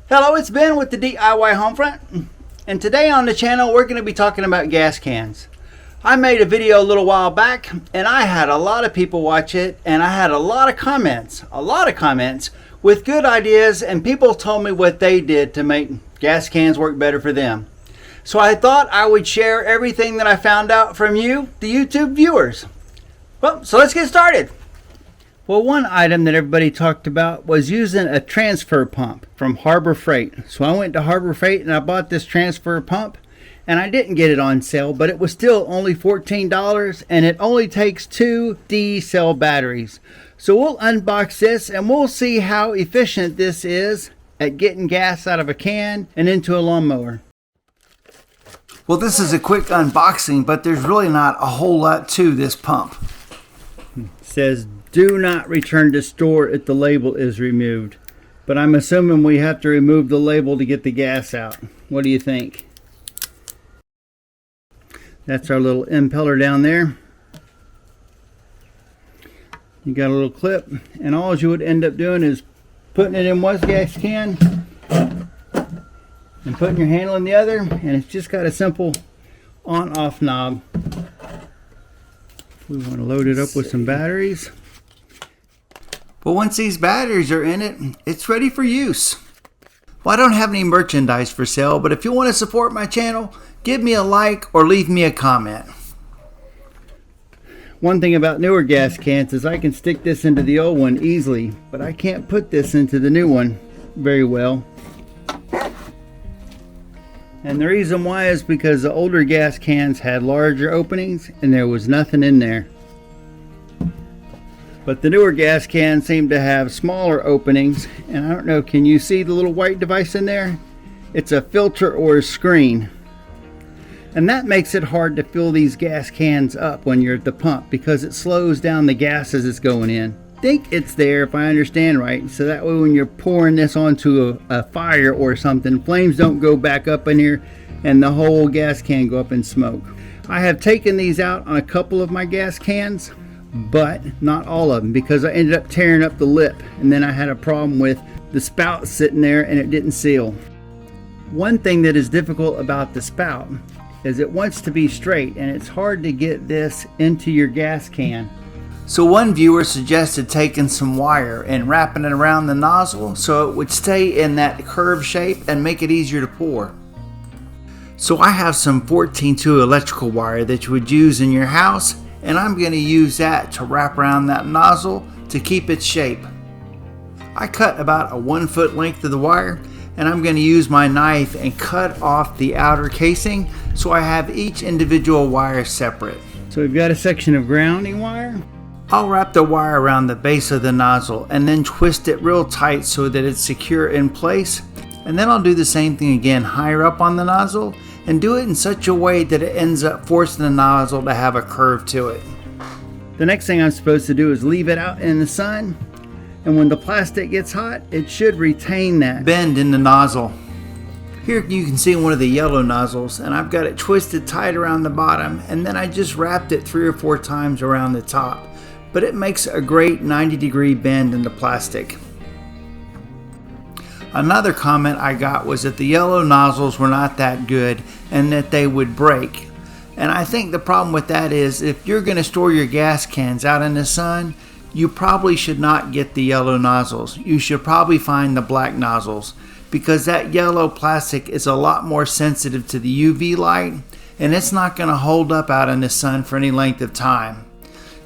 Hello, it's Ben with the DIY Homefront, and today on the channel we're going to be talking about gas cans. I made a video a little while back and I had a lot of people watch it, and I had a lot of comments with good ideas, and people told me what they did to make gas cans work better for them. So I thought I would share everything that I found out from you, the YouTube viewers. Well, so let's get started. Well, one item that everybody talked about was using a transfer pump from Harbor Freight. So I went to Harbor Freight and I bought this transfer pump, and I didn't get it on sale, but it was still only $14, and it only takes 2 D cell batteries. So we'll unbox this and we'll see how efficient this is at getting gas out of a can and into a lawnmower. Well, this is a quick unboxing, but there's really not a whole lot to this pump. It says do not return to store if the label is removed, but I'm assuming we have to remove the label to get the gas out. What do you think? That's our little impeller down there. You got a little clip, and all you would end up doing is putting it in one gas can and putting your handle in the other, and it's just got a simple on-off knob. We want to load it up with some batteries. But once these batteries are in it, it's ready for use. Well, I don't have any merchandise for sale, but if you want to support my channel, give me a like or leave me a comment. One thing about newer gas cans is I can stick this into the old one easily, but I can't put this into the new one very well. And the reason why is because the older gas cans had larger openings and there was nothing in there. But the newer gas cans seem to have smaller openings, and I don't know, can you see the little white device in there? It's a filter or a screen. And that makes it hard to fill these gas cans up when you're at the pump, because it slows down the gas as it's going in. I think it's there, if I understand right, so that way when you're pouring this onto a fire or something, flames don't go back up in here and the whole gas can go up in smoke. I have taken these out on a couple of my gas cans, but not all of them, because I ended up tearing up the lip, and then I had a problem with the spout sitting there and it didn't seal. One thing that is difficult about the spout is it wants to be straight, and it's hard to get this into your gas can. So one viewer suggested taking some wire and wrapping it around the nozzle so it would stay in that curved shape and make it easier to pour. So I have some 14-2 electrical wire that you would use in your house, and I'm going to use that to wrap around that nozzle to keep its shape. I cut about a 1 foot length of the wire, and I'm going to use my knife and cut off the outer casing so I have each individual wire separate. So we've got a section of grounding wire. I'll wrap the wire around the base of the nozzle and then twist it real tight so that it's secure in place. And then I'll do the same thing again higher up on the nozzle, and do it in such a way that it ends up forcing the nozzle to have a curve to it. The next thing I'm supposed to do is leave it out in the sun, and when the plastic gets hot, it should retain that bend in the nozzle. Here you can see one of the yellow nozzles, and I've got it twisted tight around the bottom, and then I just wrapped it 3 or 4 times around the top. But it makes a great 90-degree bend in the plastic. Another comment I got was that the yellow nozzles were not that good and that they would break. And I think the problem with that is if you're going to store your gas cans out in the sun, you probably should not get the yellow nozzles. You should probably find the black nozzles, because that yellow plastic is a lot more sensitive to the UV light, and it's not going to hold up out in the sun for any length of time.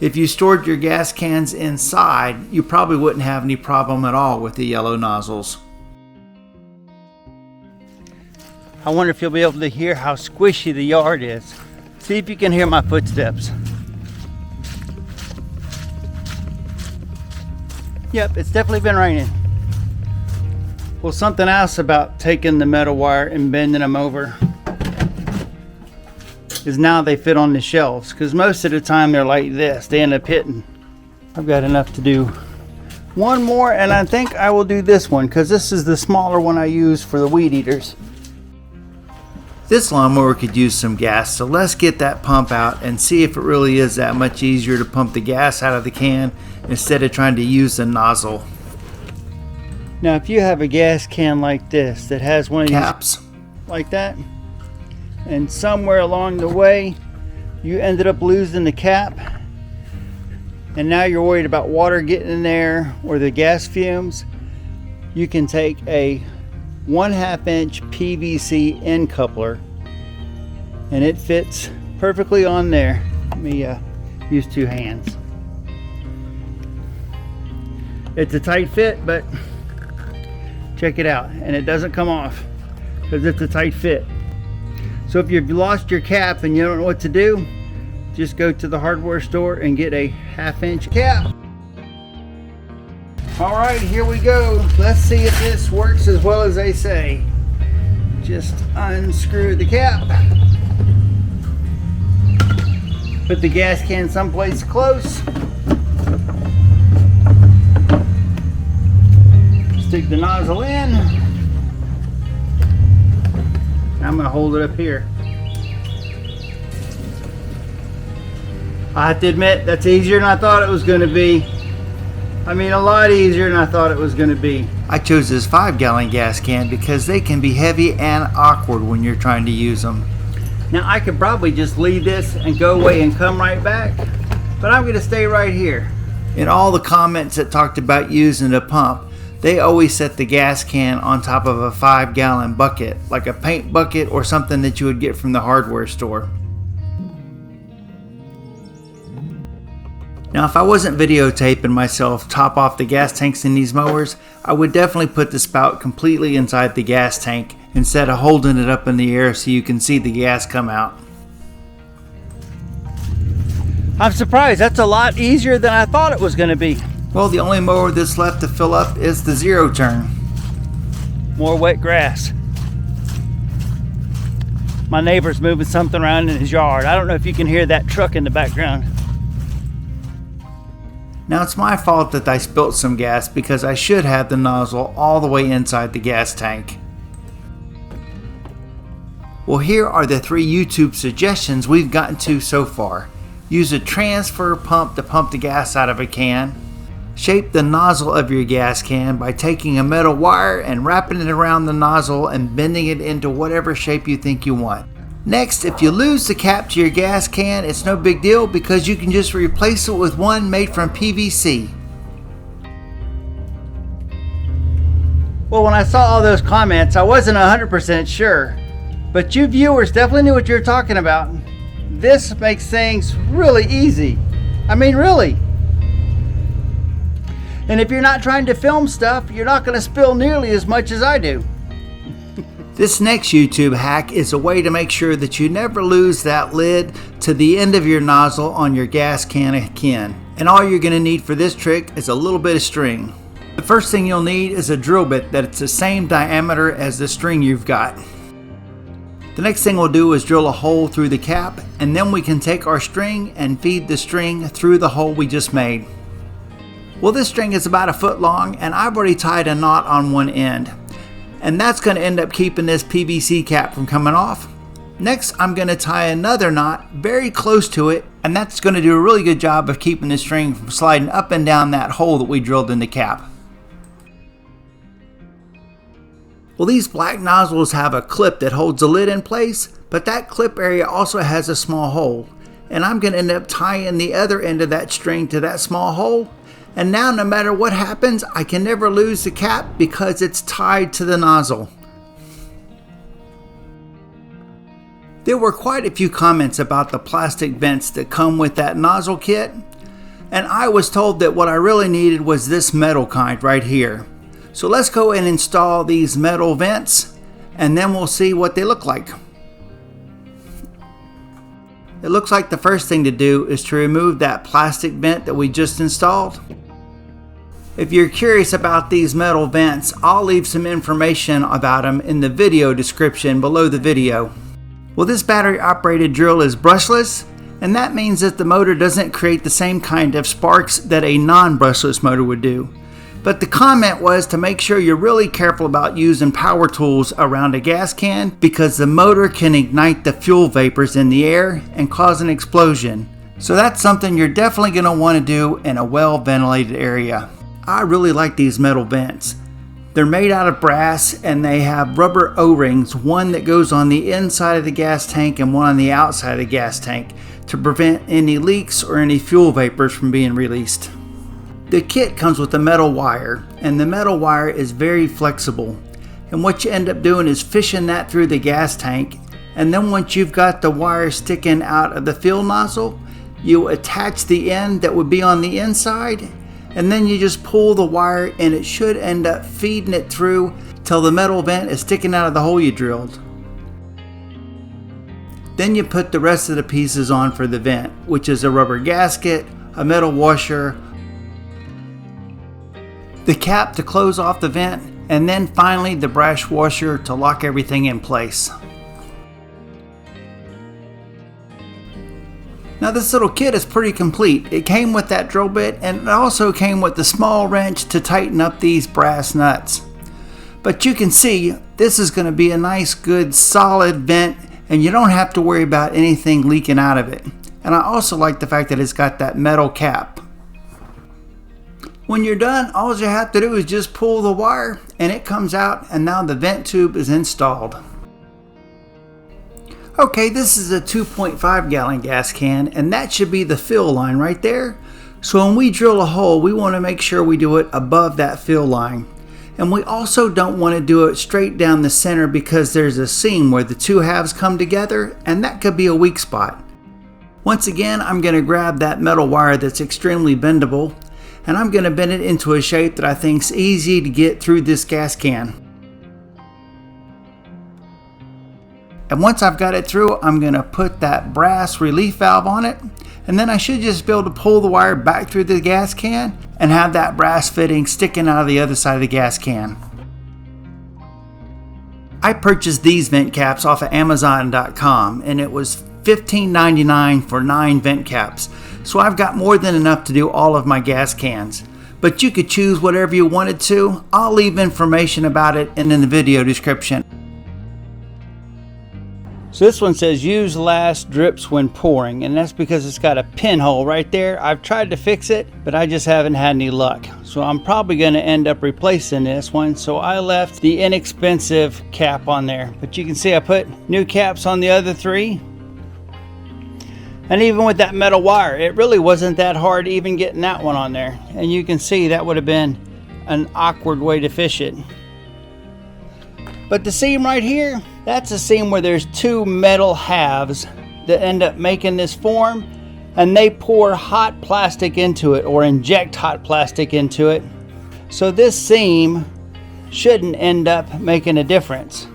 If you stored your gas cans inside, you probably wouldn't have any problem at all with the yellow nozzles. I wonder if you'll be able to hear how squishy the yard is. See if you can hear my footsteps. Yep, it's definitely been raining. Well, something else about taking the metal wire and bending them over is now they fit on the shelves, because most of the time they're like this. They end up hitting. I've got enough to do one more, and I think I will do this one because this is the smaller one I use for the weed eaters. This lawnmower could use some gas, so let's get that pump out and see if it really is that much easier to pump the gas out of the can instead of trying to use the nozzle. Now if you have a gas can like this that has one of these caps like that, and somewhere along the way you ended up losing the cap, and now you're worried about water getting in there or the gas fumes, you can take a 1/2 inch PVC end coupler, and it fits perfectly on there. Let me use two hands. It's a tight fit, but check it out, and it doesn't come off because it's a tight fit. So if you've lost your cap and you don't know what to do, just go to the hardware store and get a 1/2 inch cap. All right, here we go. Let's see if this works as well as they say. Just unscrew the cap. Put the gas can someplace close. Stick the nozzle in. I'm gonna hold it up here. I have to admit, that's easier than I thought it was gonna be. I mean, a lot easier than I thought it was gonna be. I chose this 5-gallon gas can because they can be heavy and awkward when you're trying to use them. Now I could probably just leave this and go away and come right back, but I'm gonna stay right here. In all the comments that talked about using a pump, they always set the gas can on top of a 5-gallon bucket, like a paint bucket or something that you would get from the hardware store. Now, if I wasn't videotaping myself top off the gas tanks in these mowers, I would definitely put the spout completely inside the gas tank instead of holding it up in the air so you can see the gas come out. I'm surprised. That's a lot easier than I thought it was going to be. Well, the only mower that's left to fill up is the 0 turn. More wet grass. My neighbor's moving something around in his yard. I don't know if you can hear that truck in the background. Now, it's my fault that I spilt some gas because I should have the nozzle all the way inside the gas tank. Well, here are the 3 YouTube suggestions we've gotten to so far. Use a transfer pump to pump the gas out of a can. Shape the nozzle of your gas can by taking a metal wire and wrapping it around the nozzle and bending it into whatever shape you think you want. Next, if you lose the cap to your gas can, it's no big deal because you can just replace it with one made from PVC. Well, when I saw all those comments, I wasn't 100% sure, but you viewers definitely knew what you were talking about. This makes things really easy. I mean, really. And if you're not trying to film stuff, you're not going to spill nearly as much as I do. This next YouTube hack is a way to make sure that you never lose that lid to the end of your nozzle on your gas can again. And all you're going to need for this trick is a little bit of string. The first thing you'll need is a drill bit that's the same diameter as the string you've got. The next thing we'll do is drill a hole through the cap, and then we can take our string and feed the string through the hole we just made. Well, this string is about 1 foot long, and I've already tied a knot on one end. And that's going to end up keeping this PVC cap from coming off. Next, I'm going to tie another knot very close to it, and that's going to do a really good job of keeping the string from sliding up and down that hole that we drilled in the cap. Well, these black nozzles have a clip that holds the lid in place, but that clip area also has a small hole. And I'm going to end up tying the other end of that string to that small hole. And now no matter what happens, I can never lose the cap because it's tied to the nozzle. There were quite a few comments about the plastic vents that come with that nozzle kit. And I was told that what I really needed was this metal kind right here. So let's go and install these metal vents, and then we'll see what they look like. It looks like the first thing to do is to remove that plastic vent that we just installed. If you're curious about these metal vents, I'll leave some information about them in the video description below the video. Well, this battery operated drill is brushless, and that means that the motor doesn't create the same kind of sparks that a non-brushless motor would do. But the comment was to make sure you're really careful about using power tools around a gas can because the motor can ignite the fuel vapors in the air and cause an explosion. So that's something you're definitely going to want to do in a well-ventilated area. I really like these metal vents, They're made out of brass and they have rubber O-rings, one that goes on the inside of the gas tank and one on the outside of the gas tank to prevent any leaks or any fuel vapors from being released. The kit comes with a metal wire, and the metal wire is very flexible. And what you end up doing is fishing that through the gas tank, and then once you've got the wire sticking out of the fuel nozzle, you attach the end that would be on the inside, and then you just pull the wire and it should end up feeding it through till the metal vent is sticking out of the hole you drilled. Then you put the rest of the pieces on for the vent, which is a rubber gasket, a metal washer, the cap to close off the vent, and then finally the brass washer to lock everything in place. Now this little kit is pretty complete. It came with that drill bit, and it also came with the small wrench to tighten up these brass nuts. But you can see this is going to be a nice, good, solid vent, and you don't have to worry about anything leaking out of it. And I also like the fact that it's got that metal cap. When you're done, all you have to do is just pull the wire and it comes out, and now the vent tube is installed. Okay, this is a 2.5 gallon gas can, and that should be the fill line right there. So when we drill a hole, we want to make sure we do it above that fill line. And we also don't want to do it straight down the center because there's a seam where the two halves come together, and that could be a weak spot. Once again, I'm going to grab that metal wire that's extremely bendable, and I'm going to bend it into a shape that I think is easy to get through this gas can. And once I've got it through, I'm going to put that brass relief valve on it, and then I should just be able to pull the wire back through the gas can and have that brass fitting sticking out of the other side of the gas can. I purchased these vent caps off of Amazon.com, and it was $15.99 for 9 vent caps. So I've got more than enough to do all of my gas cans. But you could choose whatever you wanted to. I'll leave information about it in the video description. So this one says use last drips when pouring, and that's because it's got a pinhole right there. I've tried to fix it, but I just haven't had any luck. So I'm probably going to end up replacing this one. So I left the inexpensive cap on there. But you can see I put new caps on the other 3. And even with that metal wire, it really wasn't that hard even getting that one on there. And you can see that would have been an awkward way to fish it. But the seam right here, that's a seam where there's 2 metal halves that end up making this form, and they pour hot plastic into it or inject hot plastic into it. So this seam shouldn't end up making a difference.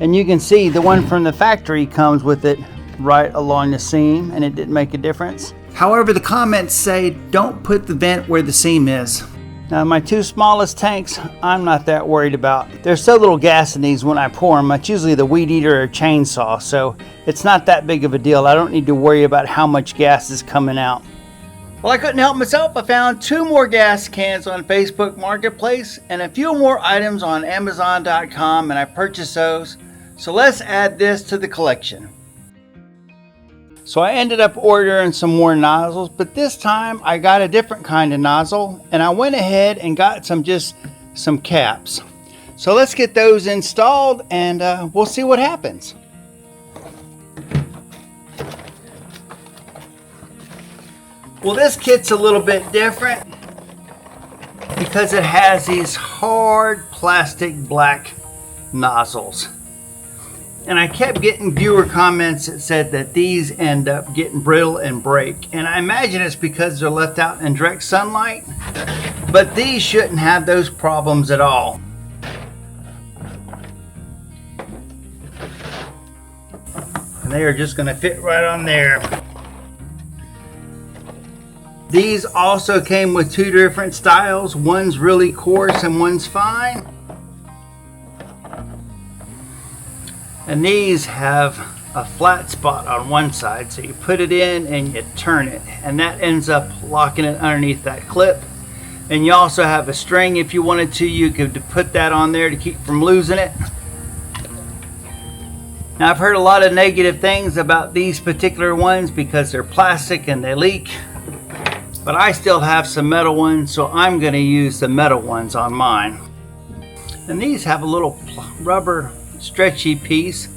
And you can see the one from the factory comes with it right along the seam, and it didn't make a difference. However, the comments say don't put the vent where the seam is. Now my 2 smallest tanks, I'm not that worried about. There's so little gas in these when I pour them. It's usually the weed eater or chainsaw, so it's not that big of a deal. I don't need to worry about how much gas is coming out. Well, I couldn't help myself. I found 2 more gas cans on Facebook Marketplace and a few more items on Amazon.com, and I purchased those. So let's add this to the collection. So I ended up ordering some more nozzles, but this time I got a different kind of nozzle, and I went ahead and got some caps. So let's get those installed, and we'll see what happens. Well, this kit's a little bit different because it has these hard plastic black nozzles. And I kept getting viewer comments that said that these end up getting brittle and break. And I imagine it's because they're left out in direct sunlight. But these shouldn't have those problems at all. And they are just going to fit right on there. These also came with 2 different styles. One's really coarse and one's fine. And these have a flat spot on one side, so you put it in and you turn it, and that ends up locking it underneath that clip. And you also have a string. If you wanted to, you could put that on there to keep from losing it. Now, I've heard a lot of negative things about these particular ones because they're plastic and they leak, but I still have some metal ones, so I'm going to use the metal ones on mine. And these have a little rubber stretchy piece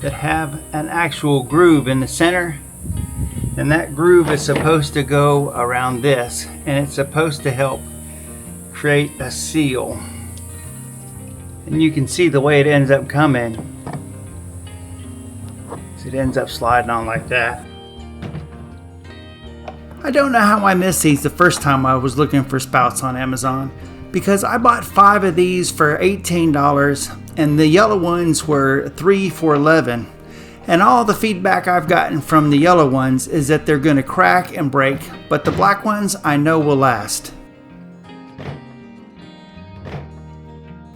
that have an actual groove in the center, and that groove is supposed to go around this, and it's supposed to help create a seal. And you can see the way it ends up coming. So it ends up sliding on like that. I don't know how I missed these the first time I was looking for spouts on Amazon, because I bought 5 of these for $18 and the yellow ones were 3 for $11. And all the feedback I've gotten from the yellow ones is that they're going to crack and break, but the black ones I know will last.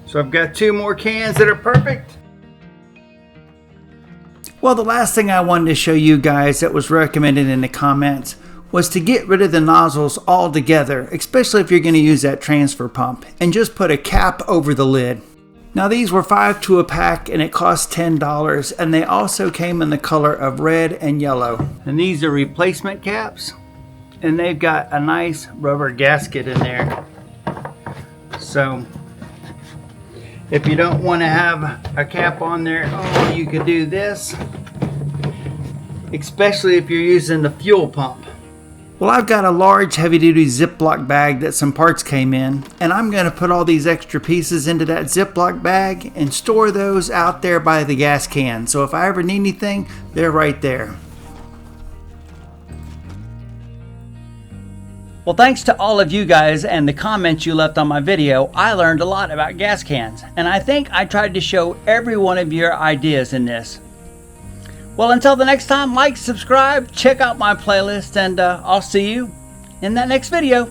So I've got 2 more cans that are perfect. Well, the last thing I wanted to show you guys that was recommended in the comments was to get rid of the nozzles altogether, especially if you're going to use that transfer pump, and just put a cap over the lid. Now these were 5 to a pack and it cost $10, and they also came in the color of red and yellow. And these are replacement caps, and they've got a nice rubber gasket in there. So if you don't want to have a cap on there, oh, you could do this, especially if you're using the fuel pump. Well, I've got a large heavy-duty Ziploc bag that some parts came in, and I'm going to put all these extra pieces into that Ziploc bag and store those out there by the gas can. So if I ever need anything, they're right there. Well, thanks to all of you guys and the comments you left on my video, I learned a lot about gas cans, and I think I tried to show every one of your ideas in this. Well, until the next time, like, subscribe, check out my playlist, and I'll see you in that next video.